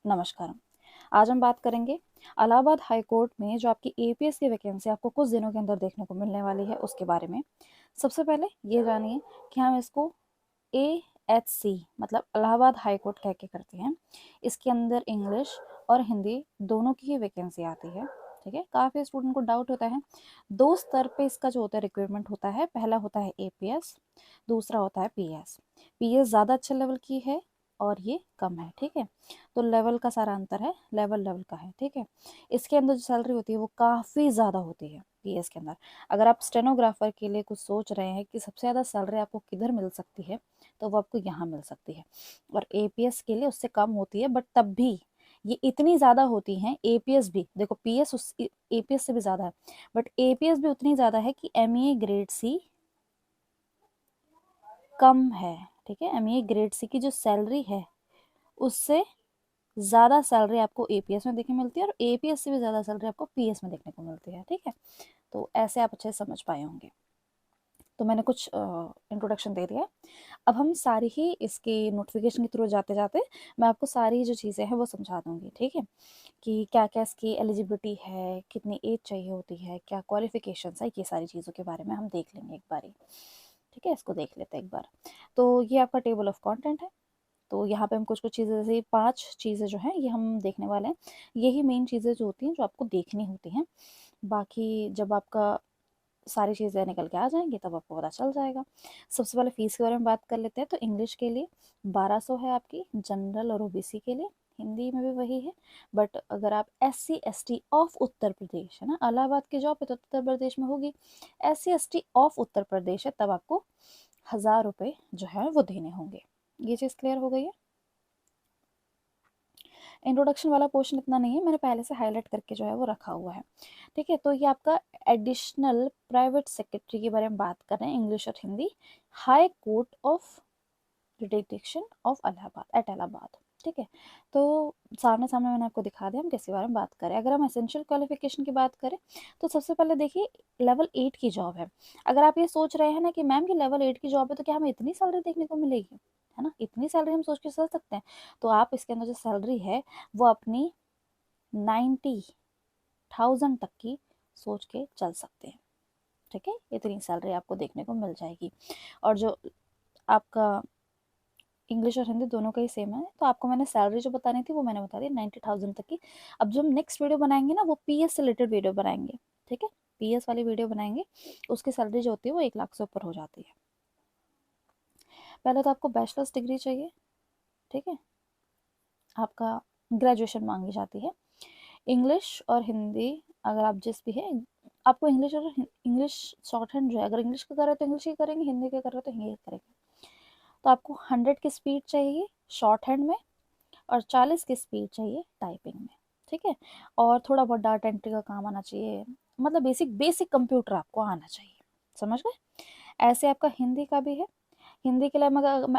नमस्कार। आज हम बात करेंगे इलाहाबाद हाई कोर्ट में जो आपकी एपीएस की वैकेंसी आपको कुछ दिनों के अंदर देखने को मिलने वाली है उसके बारे में। सबसे पहले ये जानिए कि हम इसको AHC मतलब इलाहाबाद हाई कोर्ट कह के करते हैं। इसके अंदर इंग्लिश और हिंदी दोनों की ही वैकेंसी आती है। ठीक है, काफ़ी स्टूडेंट को डाउट होता है। दो स्तर पे इसका जो होता है रिक्रूटमेंट होता है। पहला होता है एपीएस, दूसरा होता है पीएस। पीएस ज़्यादा अच्छे लेवल की है और ये कम है। ठीक है, तो लेवल का सारा अंतर है, लेवल लेवल का है। ठीक है, इसके अंदर जो सैलरी होती है वो काफ़ी ज़्यादा होती है पीएस के अंदर। अगर आप स्टेनोग्राफर के लिए कुछ सोच रहे हैं कि सबसे ज़्यादा सैलरी आपको किधर मिल सकती है, तो वो आपको यहाँ मिल सकती है। और एपीएस के लिए उससे कम होती है, बट तब भी ये इतनी ज़्यादा होती हैं। एपीएस भी देखो, पीएस उस एपीएस से भी ज़्यादा है, बट एपीएस भी उतनी ज़्यादा है कि एमईए ग्रेड सी कम है। ठीक है, एमईए ग्रेड सी की जो सैलरी है उससे ज़्यादा सैलरी आपको एपीएस में देखने मिलती है, और एपीएस से भी ज़्यादा सैलरी आपको पीएस में देखने को मिलती है। ठीक है, तो ऐसे आप अच्छे से समझ पाए होंगे। तो मैंने कुछ इंट्रोडक्शन दे दिया है। अब हम सारी ही इसके नोटिफिकेशन के थ्रू जाते जाते मैं आपको सारी जो चीज़ें हैं वो समझा दूंगी। ठीक है, कि क्या क्या इसकी एलिजिबिलिटी है, कितनी एज चाहिए होती है, क्या क्वालिफिकेशन है, ये सारी चीज़ों के बारे में हम देख लेंगे एक बारी। ठीक है, इसको देख लेते हैं एक बार। तो ये आपका टेबल ऑफ कंटेंट है। तो यहाँ पे हम कुछ कुछ चीज़ें, जैसे 5 चीज़ें जो हैं ये हम देखने वाले हैं। यही मेन चीज़ें जो होती हैं जो आपको देखनी होती हैं। बाकी जब आपका सारी चीज़ें निकल के आ जाएंगी तब आपको पता चल जाएगा। सबसे पहले फ़ीस के बारे में बात कर लेते हैं। तो इंग्लिश के लिए 1200 है आपकी, जनरल और ओबीसी के लिए। हिंदी में भी वही है, बट अगर आप SC ST of Uttar Pradesh, है ना, इलाहाबाद की जॉब है तो उत्तर प्रदेश में होगी। SC ST of Uttar Pradesh है तब आपको 1000 रुपये जो है वो देने होंगे। ये चीज़ क्लियर हो गई है। इंट्रोडक्शन वाला पोर्शन इतना नहीं है, मैंने पहले से हाईलाइट करके जो है वो रखा हुआ है। ठीक है, तो ये आपका एडिशनल प्राइवेट सेक्रेटरी के बारे में बात कर रहे हैं, इंग्लिश और Hindi, high court of jurisdiction of Allahabad at Allahabad. ठीक है, तो सामने सामने मैंने आपको दिखा दिया हम किसके बारे में बात करें। अगर हम एसेंशियल क्वालिफिकेशन की बात करें तो सबसे पहले देखिए, लेवल 8 की जॉब है। अगर आप ये सोच रहे हैं ना कि मैम ये लेवल 8 की जॉब है तो क्या हमें इतनी सैलरी देखने को मिलेगी, है ना, इतनी सैलरी हम सोच के चल सकते हैं, तो आप इसके अंदर जो सैलरी है वो अपनी 90,000 तक की सोच के चल सकते हैं। ठीक है, इतनी सैलरी आपको देखने को मिल जाएगी। और जो आपका इंग्लिश और हिंदी दोनों का ही सेम है, तो आपको मैंने सैलरी जो बतानी थी वो मैंने बता दी, 90,000 तक की। अब जो हम नेक्स्ट वीडियो बनाएंगे ना वो पीएस से रिलेटेड वीडियो बनाएंगे। ठीक है, पीएस वाली वीडियो बनाएंगे, उसकी सैलरी जो होती है वो 1 लाख से ऊपर हो जाती है। पहले तो आपको बैचलर्स डिग्री चाहिए। ठीक है, आपका ग्रेजुएशन मांगी जाती है। इंग्लिश और हिंदी अगर आप जिस भी है, आपको इंग्लिश और इंग्लिश शॉर्ट हैंड जो है, अगर इंग्लिश का कर रहे हो तो इंग्लिश ही करेंगे, हिंदी का कर रहे हो तो हिंदी करेंगे। तो आपको 100 की स्पीड चाहिए शॉर्ट हैंड में, और 40 की स्पीड चाहिए टाइपिंग में। ठीक है, और थोड़ा बहुत डाटा एंट्री का काम आना चाहिए, मतलब बेसिक बेसिक कंप्यूटर आपको आना चाहिए। समझ गए। ऐसे आपका हिंदी का भी है। हिंदी के लिए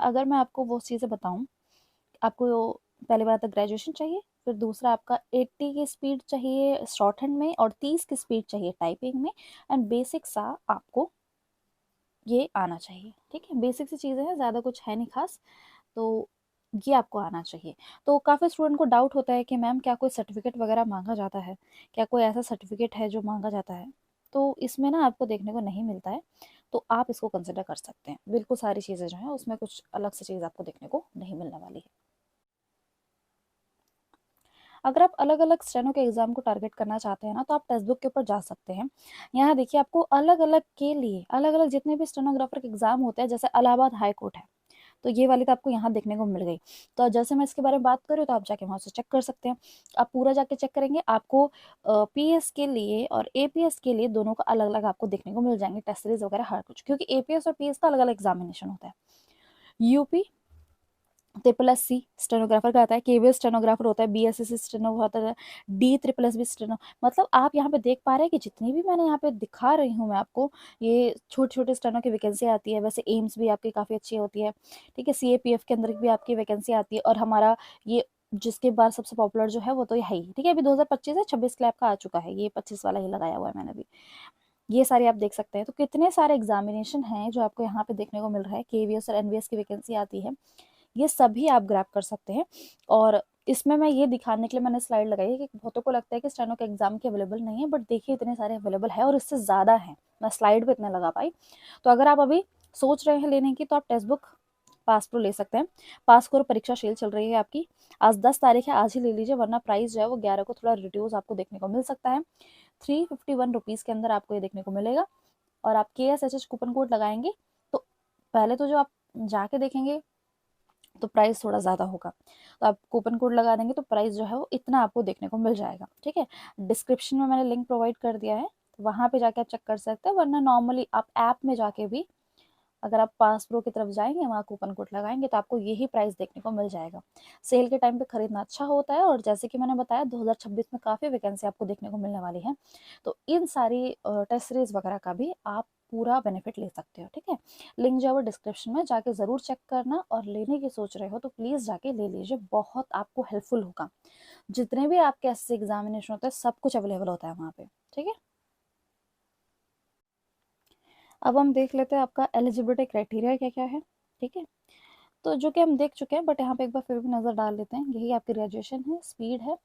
अगर मैं आपको वो चीज़ें बताऊं, आपको पहली बात तो ग्रेजुएशन चाहिए, फिर दूसरा आपका 80 की स्पीड चाहिए शॉर्ट हैंड में, और 30 की स्पीड चाहिए टाइपिंग में, एंड बेसिक सा आपको ये आना चाहिए। ठीक है, बेसिक सी चीज़ें हैं, ज़्यादा कुछ है नहीं खास, तो ये आपको आना चाहिए। तो काफ़ी स्टूडेंट को डाउट होता है कि मैम क्या कोई सर्टिफिकेट वगैरह मांगा जाता है, क्या कोई ऐसा सर्टिफिकेट है जो मांगा जाता है, तो इसमें ना आपको देखने को नहीं मिलता है। तो आप इसको कंसिडर कर सकते हैं। बिल्कुल सारी चीज़ें जो हैं उसमें कुछ अलग से चीज़ आपको देखने को नहीं मिलने वाली है। अगर आप अलग अलग स्टेनो के एग्जाम को टारगेट करना चाहते हैं ना, तो आप टेक्स्ट बुक के ऊपर जा सकते हैं। यहाँ देखिए, आपको अलग अलग के लिए अलग अलग जितने भी स्टेनोग्राफर के एग्जाम होते हैं, जैसे इलाहाबाद हाई कोर्ट है, तो ये वाली तो आपको यहाँ देखने को मिल गई। तो जैसे मैं इसके बारे में बात करूँ तो आप जाके वहाँ से चेक कर सकते हैं। आप पूरा जाके चेक करेंगे, आपको पीएस के लिए और एपीएस के लिए दोनों का अलग अलग आपको देखने को मिल जाएंगे, टेस्ट सीरीज वगैरह हर कुछ, क्योंकि एपीएस और पीएस का अलग अलग एग्जामिनेशन होता है। यूपी SSC स्टेनोग्राफर का आता है, केवीएस स्टेनोग्राफर होता है, BSSC स्टेनो होता है, D SSS स्टेनो। मतलब आप यहाँ पे देख पा रहे हैं कि जितनी भी मैंने यहाँ पे दिखा रही हूँ मैं आपको, ये छोटे छोटे स्टेनो की वैकेंसी आती है। वैसे एम्स भी आपकी काफ़ी अच्छी होती है। ठीक है, CAPF के अंदर भी आपकी वैकेंसी आती है, और हमारा ये जिसके बाद सबसे पॉपुलर जो है वो तो है ही। ठीक है, अभी 2025 है, 26 क्लैप का आ चुका है, ये 25 वाला ही लगाया हुआ है मैंने भी। ये सारे आप देख सकते हैं। तो कितने सारे एग्जामिनेशन हैं जो आपको यहाँ पे देखने को मिल रहा है, KVS और NVS की वैकेंसी आती है, ये सभी आप ग्रैब कर सकते हैं। और इसमें मैं ये दिखाने के लिए मैंने स्लाइड लगाई है कि बहुतों को लगता है कि स्टेनो के एग्जाम के अवेलेबल नहीं है, बट देखिए इतने सारे अवेलेबल है और इससे ज़्यादा है, मैं स्लाइड पे इतना लगा पाई। तो अगर आप अभी सोच रहे हैं लेने की तो आप टेक्स्ट बुक पास प्रो ले सकते हैं। पास करो, परीक्षा शील चल रही है आपकी, आज 10 तारीख है, आज ही ले लीजिए, वरना प्राइस जो है वो 11 को थोड़ा रिड्यूस आपको देखने को मिल सकता है। 351 रुपीज़ के अंदर आपको ये देखने को मिलेगा। और आप KSHH कूपन कोड लगाएंगे तो पहले तो जो आप जाके देखेंगे तो प्राइस थोड़ा ज़्यादा होगा, तो आप कूपन कोड लगा देंगे तो प्राइस जो है वो इतना आपको देखने को मिल जाएगा। ठीक है, डिस्क्रिप्शन में मैंने लिंक प्रोवाइड कर दिया है, तो वहाँ पे जाके आप चेक कर सकते हैं, वरना नॉर्मली आप ऐप में जाके भी अगर आप पास प्रो की तरफ जाएंगे, वहाँ कूपन कोड लगाएंगे तो आपको यही प्राइस देखने को मिल जाएगा। सेल के टाइम पे खरीदना अच्छा होता है, और जैसे कि मैंने बताया 2026 में काफ़ी वैकेंसी आपको देखने को मिलने वाली है, तो इन सारी टेस्ट सीरीज वगैरह का भी आप पूरा बेनिफिट ले सकते हो। ठीक है, लिंक जो है वो डिस्क्रिप्शन में जाके ज़रूर चेक करना, और लेने की सोच रहे हो तो प्लीज़ जाके ले लीजिए, बहुत आपको हेल्पफुल होगा। जितने भी आपके ऐसे एग्जामिनेशन होते हैं सब कुछ अवेलेबल होता है वहाँ पे। ठीक है, अब हम देख लेते हैं आपका एलिजिबिलिटी क्राइटेरिया क्या क्या है। ठीक है, तो जो कि हम देख चुके हैं, बट यहाँ पे एक बार फिर भी नज़र डाल लेते हैं। यही आपकी ग्रेजुएशन है, स्पीड है।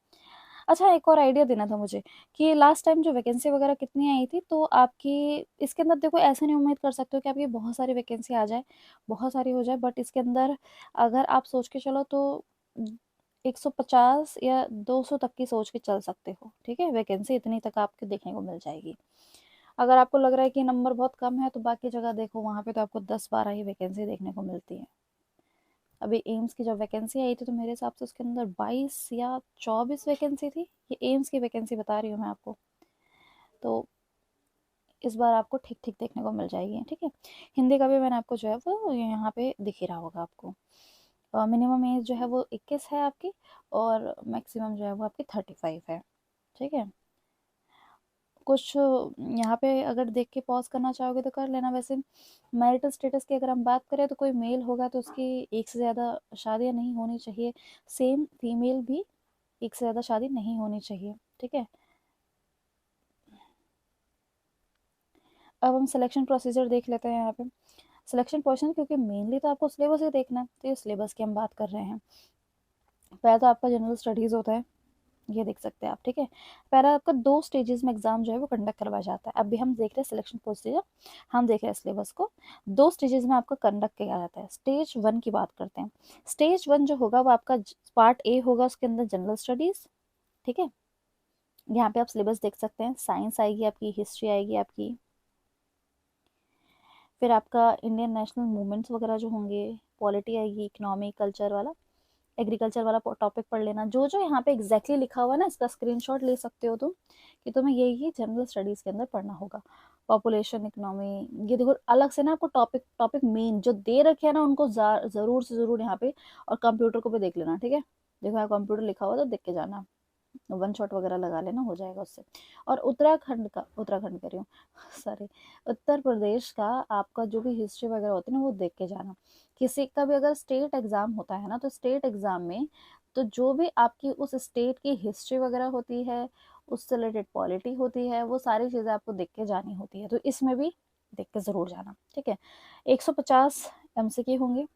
अच्छा, एक और आइडिया देना था मुझे कि लास्ट टाइम जो वैकेंसी वगैरह कितनी आई थी, तो आपकी इसके अंदर देखो ऐसे नहीं उम्मीद कर सकते हो कि आपकी बहुत सारी वैकेंसी आ जाए, बहुत सारी हो जाए, बट इसके अंदर अगर आप सोच के चलो तो 150 या 200 तक की सोच के चल सकते हो। ठीक है, वैकेंसी इतनी तक आपके देखने को मिल जाएगी। अगर आपको लग रहा है कि नंबर बहुत कम है तो बाकी जगह देखो, वहाँ पे तो आपको 10-12 ही वैकेंसी देखने को मिलती है। अभी एम्स की जब वैकेंसी आई थी तो मेरे हिसाब से उसके अंदर 22 या 24 वैकेंसी थी। ये एम्स की वैकेंसी बता रही हूँ मैं आपको। तो इस बार आपको ठीक ठीक देखने को मिल जाएगी। ठीक है, हिंदी का भी मैंने आपको जो है वो यहाँ पे दिख ही रहा होगा आपको। मिनिमम एज जो है वो 21 है आपकी, और मैक्सिमम जो है वो आपकी 35 है। ठीक है, कुछ यहाँ पे अगर देख के पॉज करना चाहोगे तो कर लेना। वैसे मैरिटल स्टेटस की अगर हम बात करें तो कोई मेल होगा तो उसकी एक से ज़्यादा शादियाँ नहीं होनी चाहिए, सेम फीमेल भी एक से ज़्यादा शादी नहीं होनी चाहिए। ठीक है, अब हम सिलेक्शन प्रोसीजर देख लेते हैं यहाँ पे। सिलेक्शन प्रोसेस, क्योंकि मेनली तो आपको सिलेबस ही देखना है, तो ये सिलेबस की हम बात कर रहे हैं। पहला तो आपका जनरल स्टडीज़ होता है, ये देख सकते हैं आप। ठीक है, पहला आपका 2 स्टेजेस में एग्जाम जो है वो कंडक्ट करवाया जाता है। अभी हम देख रहे हैं सिलेक्शन प्रोसीजर, हम देख रहे हैं सिलेबस को। 2 स्टेजेस में आपका कंडक्ट किया जाता है। स्टेज 1 की बात करते हैं। स्टेज 1 जो होगा वो आपका पार्ट ए होगा, उसके अंदर जनरल स्टडीज़। ठीक है, यहाँ पे आप सिलेबस देख सकते हैं। साइंस आएगी आपकी, हिस्ट्री आएगी आपकी, फिर आपका इंडियन नेशनल मूवमेंट्स वगैरह जो होंगे, पॉलिटी आएगी, इकोनॉमी, कल्चर वाला, एग्रीकल्चर वाला टॉपिक पढ़ लेना। जो जो यहाँ पे एग्जैक्टली लिखा हुआ है ना, इसका स्क्रीनशॉट ले सकते हो तुम, कि तुम्हें यही जनरल स्टडीज़ के अंदर पढ़ना होगा। पॉपुलेशन, इकोनॉमी, ये देखो अलग से ना आपको टॉपिक टॉपिक मेन जो दे रखे हैं ना उनको ज़रूर से ज़रूर यहाँ पे, और कंप्यूटर को भी देख लेना। ठीक है, देखो यहाँ कंप्यूटर लिखा हुआ तो देख के जाना, वन शॉट वगैरह लगा लेना, हो जाएगा उससे। और उत्तराखंड कर रही हूँ सॉरी, उत्तर प्रदेश का आपका जो भी हिस्ट्री वगैरह होती है ना वो देख के जाना। किसी का भी अगर स्टेट एग्जाम होता है ना, तो स्टेट एग्जाम में तो जो भी आपकी उस स्टेट की हिस्ट्री वगैरह होती है, उससे रिलेटेड पॉलिटी होती है, वो सारी चीज़ें आपको देख के जानी होती है, तो इसमें भी देख के ज़रूर जाना। ठीक है, 150 MCQ होंगे,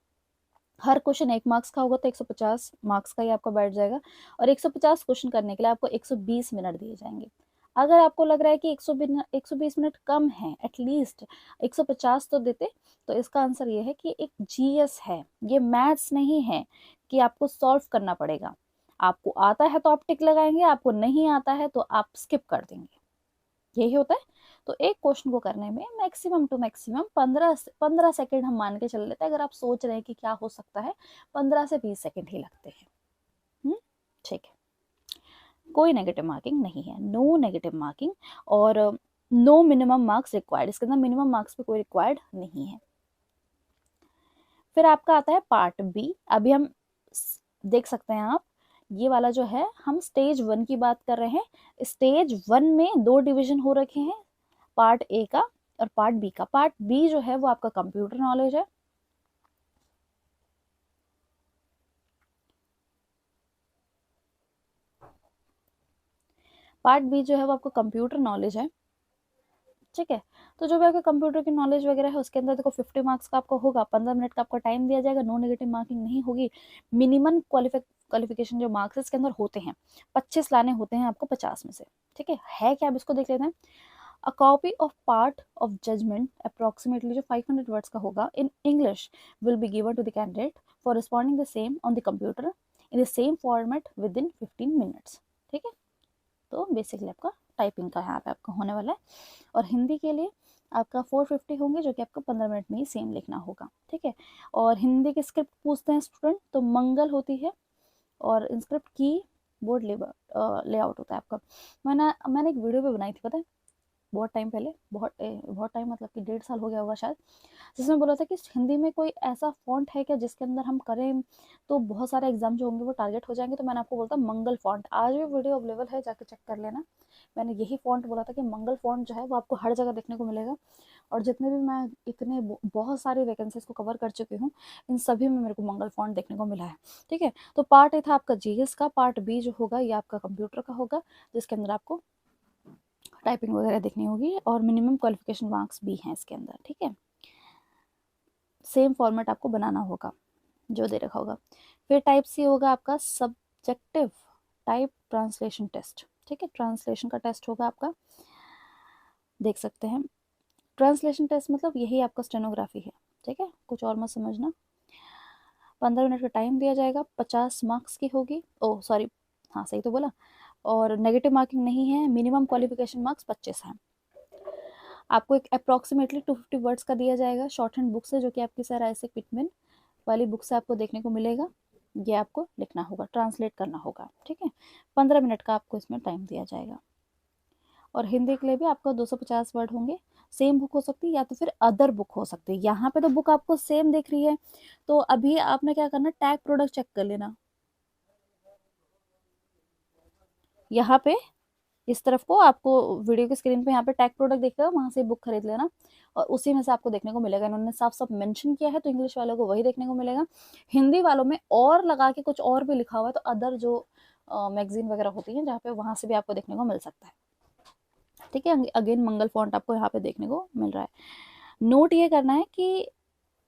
हर क्वेश्चन 1 मार्क्स का होगा, तो 150 मार्क्स का ही आपका बैठ जाएगा, और 150 क्वेश्चन करने के लिए आपको 120 मिनट दिए जाएंगे। अगर आपको लग रहा है कि 120 मिनट कम है, एटलीस्ट 150 तो देते, तो इसका आंसर ये है कि एक GS है, ये मैथ्स नहीं है कि आपको सॉल्व करना पड़ेगा। आपको आता है तो आप टिक लगाएंगे, आपको नहीं आता है तो आप स्किप कर देंगे, यही होता है। तो एक क्वेश्चन को करने में मैक्सिमम टू मैक्सिमम 15 सेकेंड हम मान के चल लेते हैं। अगर आप सोच रहे हैं कि क्या हो सकता है, 15 से 20 सेकेंड ही लगते हैं। ठीक है, कोई नेगेटिव मार्किंग नहीं है, नो नेगेटिव मार्किंग, और नो मिनिमम मार्क्स रिक्वायर्ड, इसके अंदर मिनिमम मार्क्स पे कोई रिक्वायर्ड नहीं है। फिर आपका आता है पार्ट बी। अभी हम देख सकते हैं आप, ये वाला जो है हम स्टेज 1 की बात कर रहे हैं। स्टेज 1 में 2 डिवीजन हो रखे हैं, पार्ट ए का और पार्ट बी का। पार्ट बी जो है वो आपका कंप्यूटर नॉलेज है। पार्ट बी जो है वो आपको कंप्यूटर नॉलेज है। ठीक है, तो जो भी आपके कंप्यूटर की नॉलेज वगैरह है उसके अंदर देखो 50 मार्क्स का आपको होगा, 15 मिनट का आपका टाइम दिया जाएगा, नो नेगेटिव मार्किंग नहीं होगी। मिनिमम क्वालिफिकेशन जो मार्क्स इसके अंदर होते हैं 25 लाने होते हैं आपको 50 में से। ठीक है क्या, अब इसको देख लेते हैं। A copy of part of judgement approximately जो 500 वर्ड्स का होगा in English will be given to the candidate for responding the same on the computer in the same format within 15 minutes. ठीक है, तो बेसिकली आपका typing का यहाँ पे आपका होने वाला है। और हिंदी के लिए आपका 450 होंगे जो कि आपको 15 मिनट में ही सेम लिखना होगा। ठीक है, और हिंदी की स्क्रिप्ट पूछते हैं स्टूडेंट तो मंगल होती है, और स्क्रिप्ट की बोर्ड लेआउट होता है आपका। मैंने एक वीडियो भी बनाई थी पता है, बहुत टाइम पहले, बहुत टाइम मतलब कि 1.5 साल हो गया होगा शायद, जिसमें बोला था कि हिंदी में कोई ऐसा फॉन्ट है क्या जिसके अंदर हम करें तो बहुत सारे एग्जाम जो होंगे वो टारगेट हो जाएंगे। तो मैंने आपको बोलता मंगल फॉन्ट, आज भी वीडियो अवेलेबल है, जाके चेक कर लेना। मैंने यही फॉन्ट बोला था कि मंगल फॉन्ट जो है वो आपको हर जगह देखने को मिलेगा। और जितने भी मैं इतने बहुत सारी वैकेंसीज को कवर कर चुकी हूँ, इन सभी में मेरे को मंगल फॉन्ट देखने को मिला है। ठीक है, तो पार्ट ए था आपका जीएस का, पार्ट बी जो होगा ये आपका कंप्यूटर का होगा, जिसके अंदर आपको टाइपिंग वगैरह देखनी होगी, और मिनिमम क्वालिफिकेशन मार्क्स भी हैं इसके अंदर। ठीक है, सेम फॉर्मेट आपको बनाना होगा जो दे रखा होगा। फिर टाइप सी होगा आपका सब्जेक्टिव टाइप ट्रांसलेशन टेस्ट। ठीक है, ट्रांसलेशन का टेस्ट होगा आपका, देख सकते हैं। ट्रांसलेशन टेस्ट मतलब यही आपका स्टेनोग्राफी है। ठीक है, कुछ और मत समझना। 15 मिनट का टाइम दिया जाएगा, 50 मार्क्स की होगी। ओह सॉरी, हाँ सही तो बोला, और नेगेटिव मार्किंग नहीं है। मिनिमम क्वालिफिकेशन मार्क्स 25 हैं। आपको एक अप्रॉक्सीमेटली 250 वर्ड्स का दिया जाएगा शॉर्ट हैंड बुक से, जो कि आपकी सर आइजैक पिटमैन वाली बुक से आपको देखने को मिलेगा। ये आपको लिखना होगा, ट्रांसलेट करना होगा। ठीक है, 15 मिनट का आपको इसमें टाइम दिया जाएगा। और हिंदी के लिए भी आपको 250 वर्ड होंगे। सेम बुक हो सकती है या तो फिर अदर बुक हो सकती है। यहाँ पे तो बुक आपको सेम दिख रही है, तो अभी आपने क्या करना, टैग प्रोडक्ट चेक कर लेना। यहाँ पे इस तरफ को आपको वीडियो की स्क्रीन पे यहाँ पे टैग प्रोडक्ट दिखेगा, वहां से बुक खरीद लेना, और उसी में से आपको देखने को मिलेगा। इन्होंने साफ साफ मेंशन किया है तो इंग्लिश वालों को वही देखने को मिलेगा। हिंदी वालों में और लगा के कुछ और भी लिखा हुआ है, तो अदर जो मैगजीन वगैरह होती है जहाँ पे, वहां से भी आपको देखने को मिल सकता है। ठीक है, अगेन मंगल फॉन्ट आपको यहाँ पे देखने को मिल रहा है। नोट ये करना है कि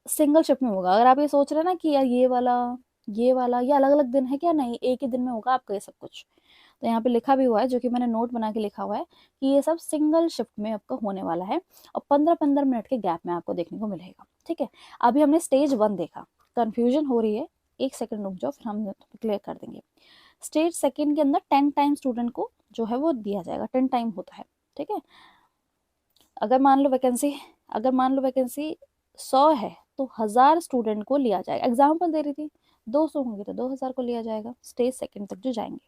सिंगल शिफ्ट में होगा। अगर आप ये सोच रहे हैं ना कि यार ये वाला ये अलग अलग दिन है क्या, नहीं, एक ही दिन में होगा आपका ये सब कुछ। तो यहाँ पे लिखा भी हुआ है, जो कि मैंने नोट बना के लिखा हुआ है, कि ये सब सिंगल शिफ्ट में आपका होने वाला है, और 15-15 मिनट के गैप में आपको देखने को मिलेगा। ठीक है, अभी हमने स्टेज 1 देखा, कंफ्यूजन हो रही है, एक सेकंड रुक जाओ, फिर हम क्लियर कर देंगे। स्टेज 2 के अंदर 10 टाइम स्टूडेंट को जो है वो दिया जाएगा, 10 टाइम होता है। ठीक है, अगर मान लो वैकेंसी 100 है तो 1000 स्टूडेंट को लिया जाएगा। एग्जाम्पल दे रही थी, 200 होंगे तो 2000 को लिया जाएगा स्टेज 2 तक जो जाएंगे।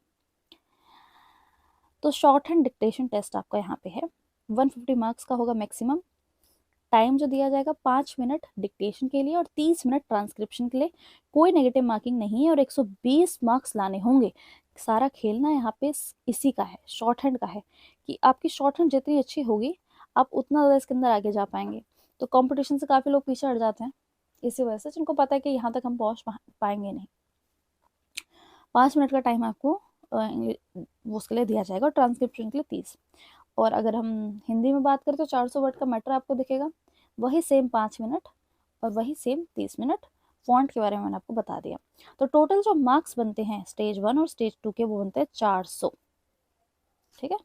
तो शॉर्ट हैंड डिक्टेशन टेस्ट आपका यहाँ पे है, 150 मार्क्स का होगा मैक्सिमम। टाइम जो दिया जाएगा 5 मिनट डिक्टेशन के लिए और 30 मिनट ट्रांसक्रिप्शन के लिए। कोई नेगेटिव मार्किंग नहीं है, और 120 मार्क्स लाने होंगे। सारा खेलना यहाँ पे इसी का है, शॉर्ट हैंड का है, कि आपकी शॉर्ट हैंड जितनी अच्छी होगी आप उतना ज़्यादा इसके अंदर आगे जा पाएंगे। तो कंपटीशन से काफ़ी लोग पीछे हट जाते हैं इसी वजह से, जिनको पता है कि यहाँ तक हम पहुँच पाएंगे नहीं। 5 मिनट का टाइम आपको उसके लिए दिया जाएगा, और ट्रांसक्रिप्शन के लिए 30। और अगर हम हिंदी में बात करें तो 400 वर्ड का मैटर आपको दिखेगा, वही सेम 5 मिनट और वही सेम 30 मिनट। फॉन्ट के बारे में मैंने आपको बता दिया। तो टोटल जो मार्क्स बनते हैं स्टेज 1 और स्टेज 2 के, वो बनते हैं 400। ठीक है,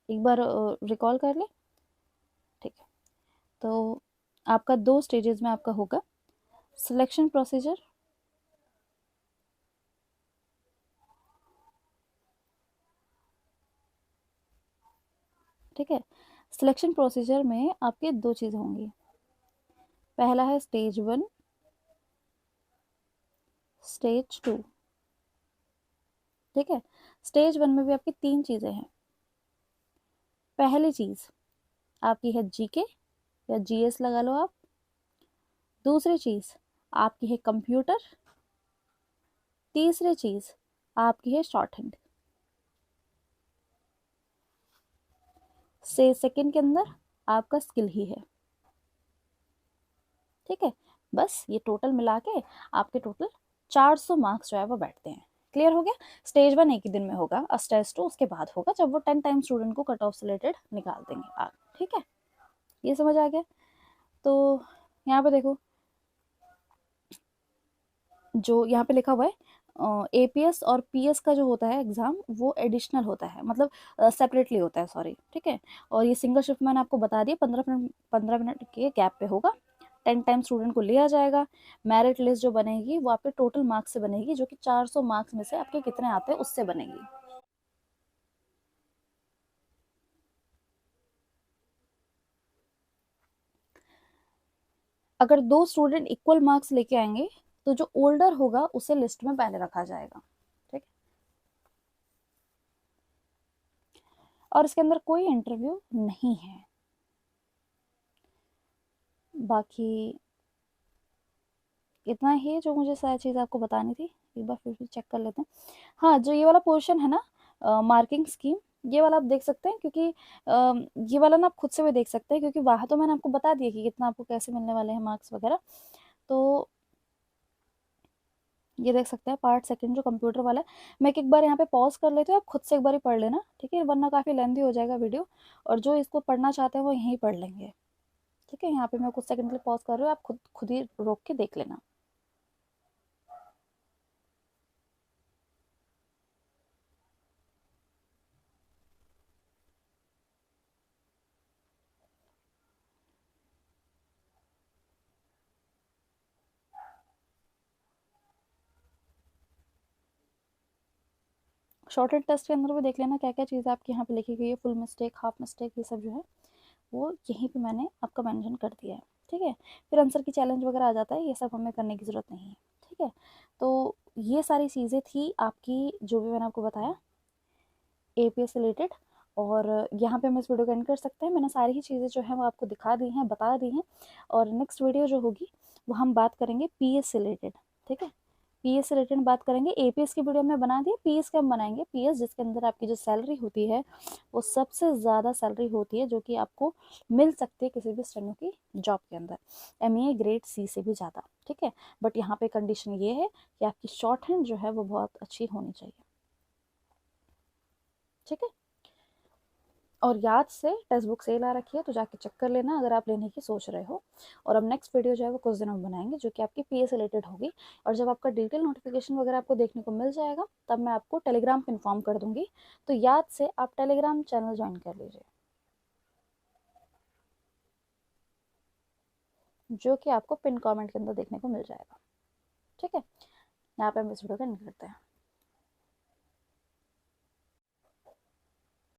एक बार रिकॉल कर ले। ठीक है, तो आपका 2 स्टेजेस में आपका होगा सिलेक्शन प्रोसीजर, ठीक है। सिलेक्शन प्रोसीजर में आपके 2 चीज़ें होंगी। पहला है स्टेज 1, स्टेज 2। ठीक है, स्टेज 1 में भी आपकी 3 चीज़ें हैं। पहली चीज़ आपकी है जीके या जीएस लगा लो आप। दूसरी चीज़ आपकी है कंप्यूटर। तीसरी चीज़ आपकी है शॉर्ट हैंड। से सेकंड के अंदर आपका स्किल ही है। ठीक है, बस ये टोटल मिला के आपके टोटल 400 मार्क्स जो है वो बैठते हैं। क्लियर हो गया। स्टेज 1 एक ही दिन में होगा, और स्टेज 2 उसके बाद होगा, जब वो 10 टाइम स्टूडेंट को कट ऑफ से रिलेटेड निकाल देंगे आप। ठीक है, ये समझ आ गया। तो यहाँ पे देखो, जो यहाँ पे लिखा हुआ है एपीएस और पीएस का जो होता है एग्ज़ाम वो एडिशनल होता है, मतलब सेपरेटली होता है, सॉरी, ठीक है। और ये सिंगल शिफ्ट मैंने आपको बता दिया, 15 मिनट के गैप पे होगा। 10 टाइम स्टूडेंट को लिया जाएगा। मेरिट लिस्ट जो बनेगी वो आपके टोटल मार्क्स से बनेगी, जो कि 400 मार्क्स में से आपके कितने आते हैं उससे बनेगी। अगर 2 स्टूडेंट इक्वल मार्क्स लेके आएंगे तो जो ओल्डर होगा उसे लिस्ट में पहले रखा जाएगा, ठीक। और इसके अंदर कोई इंटरव्यू नहीं है। बाकी इतना ही है जो मुझे सारी चीज़ आपको बतानी थी। एक बार फिर से चेक कर लेते हैं। हाँ, जो ये वाला पोर्शन है ना, मार्किंग स्कीम, ये वाला आप देख सकते हैं, क्योंकि ये वाला ना आप खुद से भी देख सकते हैं, क्योंकि वहाँ तो मैंने आपको बता दिया कि कितना आपको कैसे मिलने वाले हैं मार्क्स वगैरह। तो ये देख सकते हैं पार्ट सेकंड जो कंप्यूटर वाला है। मैं एक बार यहाँ पे पॉज कर लेती हूँ, आप खुद से एक बार ही पढ़ लेना, ठीक है, वरना काफ़ी लेंथी हो जाएगा वीडियो। और जो इसको पढ़ना चाहते हैं वो यहीं पढ़ लेंगे, ठीक है। यहाँ पे मैं कुछ सेकंड के लिए पॉज कर रही हूँ, आप खुद खुद ही रोक के देख लेना। शॉर्टेड टेस्ट के अंदर भी देख लेना क्या क्या चीज़ें आपकी यहाँ पे लिखी गई है, फुल मिस्टेक, हाफ मिस्टेक, ये सब जो है वो यहीं पे मैंने आपका मेंशन कर दिया है, ठीक है। फिर आंसर की चैलेंज वगैरह आ जाता है, ये सब हमें करने की ज़रूरत नहीं है, ठीक है। तो ये सारी चीज़ें थी आपकी, जो भी मैंने आपको बताया एपीएस से रिलेटेड। और यहाँ पे हम इस वीडियो को एंड कर सकते हैं। मैंने सारी ही चीज़ें जो है वो आपको दिखा दी हैं, बता दी हैं। और नेक्स्ट वीडियो जो होगी वो हम बात करेंगे पीएस से रिलेटेड, ठीक है। पीएस से रिलेटेड बात करेंगे। एपीएस की वीडियो हमने बना दी है, पीएस का हम बनाएंगे। पीएस जिसके अंदर आपकी जो सैलरी होती है वो सबसे ज़्यादा सैलरी होती है, जो कि आपको मिल सकती है किसी भी स्टेनो की जॉब के अंदर, एमईए ग्रेड सी से भी ज़्यादा, ठीक है। बट यहाँ पे कंडीशन ये है कि आपकी शॉर्ट हैंड जो है वो बहुत अच्छी होनी चाहिए, ठीक है। और याद से टेक्स्ट बुक सेल आ रखी है तो जाके चेक कर लेना अगर आप लेने की सोच रहे हो। और अब नेक्स्ट वीडियो जो है वो कुछ दिनों में बनाएंगे, जो कि आपकी पीए से रिलेटेड होगी। और जब आपका डिटेल नोटिफिकेशन वगैरह आपको देखने को मिल जाएगा तब मैं आपको टेलीग्राम पे इन्फॉर्म कर दूंगी। तो याद से आप टेलीग्राम चैनल ज्वाइन कर लीजिए, जो कि आपको पिन कमेंट के अंदर देखने को मिल जाएगा, ठीक है। यहाँ पे हम इस वीडियो का एंड करते हैं।